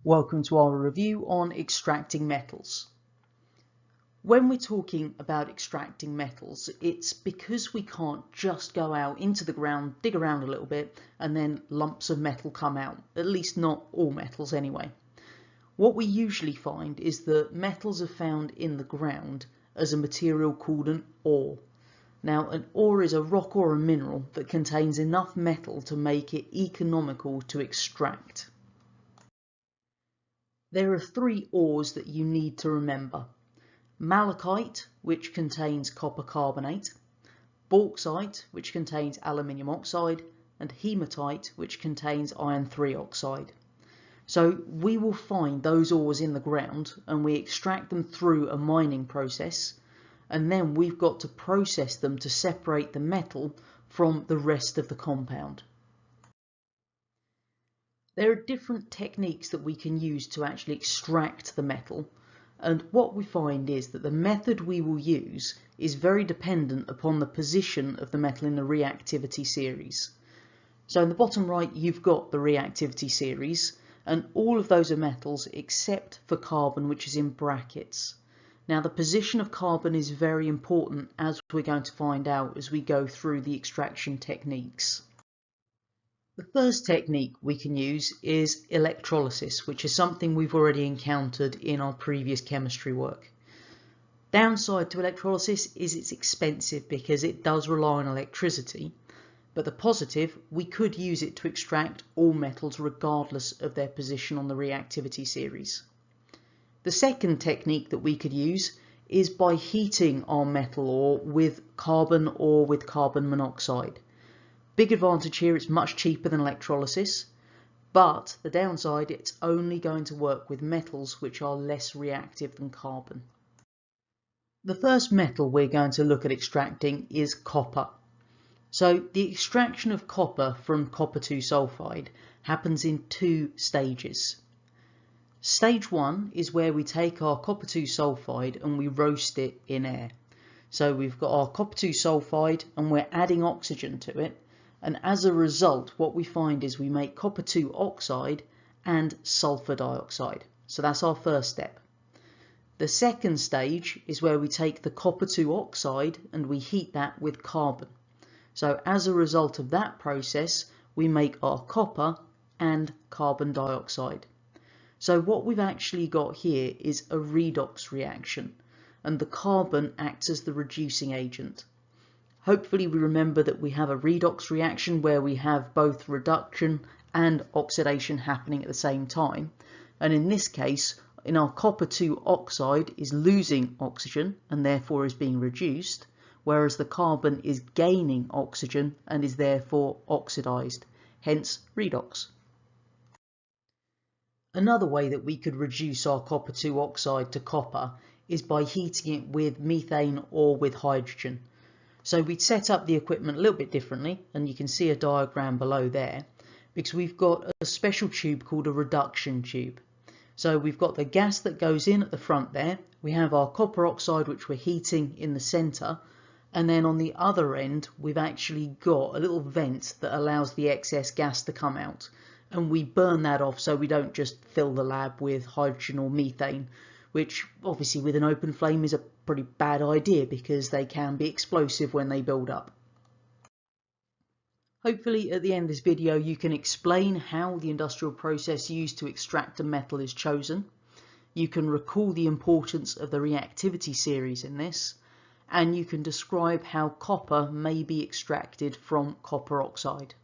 Welcome to our review on extracting metals. When we're talking about extracting metals, it's because we can't just go out into the ground, dig around a little bit, and then lumps of metal come out, at least not all metals anyway. What we usually find is that metals are found in the ground as a material called an ore. Now, an ore is a rock or a mineral that contains enough metal to make it economical to extract. There are three ores that you need to remember: malachite, which contains copper carbonate, bauxite, which contains aluminium oxide, and hematite, which contains iron 3 oxide. So we will find those ores in the ground and we extract them through a mining process, and then we've got to process them to separate the metal from the rest of the compound. There are different techniques that we can use to actually extract the metal, and what we find is that the method we will use is very dependent upon the position of the metal in the reactivity series. So in the bottom right you've got the reactivity series, and all of those are metals except for carbon, which is in brackets. Now the position of carbon is very important, as we're going to find out as we go through the extraction techniques. The first technique we can use is electrolysis, which is something we've already encountered in our previous chemistry work. Downside to electrolysis is it's expensive because it does rely on electricity, but the positive, we could use it to extract all metals regardless of their position on the reactivity series. The second technique that we could use is by heating our metal ore with carbon or with carbon monoxide. Big advantage here, it's much cheaper than electrolysis, but the downside, it's only going to work with metals which are less reactive than carbon. The first metal we're going to look at extracting is copper. So the extraction of copper from copper 2 sulfide happens in two stages. Stage 1 is where we take our copper 2 sulfide and we roast it in air. So we've got our copper 2 sulfide and we're adding oxygen to it. And as a result, what we find is we make copper 2 oxide and sulfur dioxide. So that's our first step. The second stage is where we take the copper 2 oxide and we heat that with carbon. So as a result of that process, we make our copper and carbon dioxide. So what we've actually got here is a redox reaction, and the carbon acts as the reducing agent. Hopefully we remember that we have a redox reaction where we have both reduction and oxidation happening at the same time. And in this case, in our copper 2 oxide is losing oxygen and therefore is being reduced, whereas the carbon is gaining oxygen and is therefore oxidized, hence redox. Another way that we could reduce our copper 2 oxide to copper is by heating it with methane or with hydrogen. So we'd set up the equipment a little bit differently, and you can see a diagram below there, because we've got a special tube called a reduction tube. So we've got the gas that goes in at the front there, we have our copper oxide which we're heating in the centre, and then on the other end we've actually got a little vent that allows the excess gas to come out, and we burn that off so we don't just fill the lab with hydrogen or methane, which obviously with an open flame is a pretty bad idea because they can be explosive when they build up. Hopefully at the end of this video you can explain how the industrial process used to extract a metal is chosen. You can recall the importance of the reactivity series in this, and you can describe how copper may be extracted from copper oxide.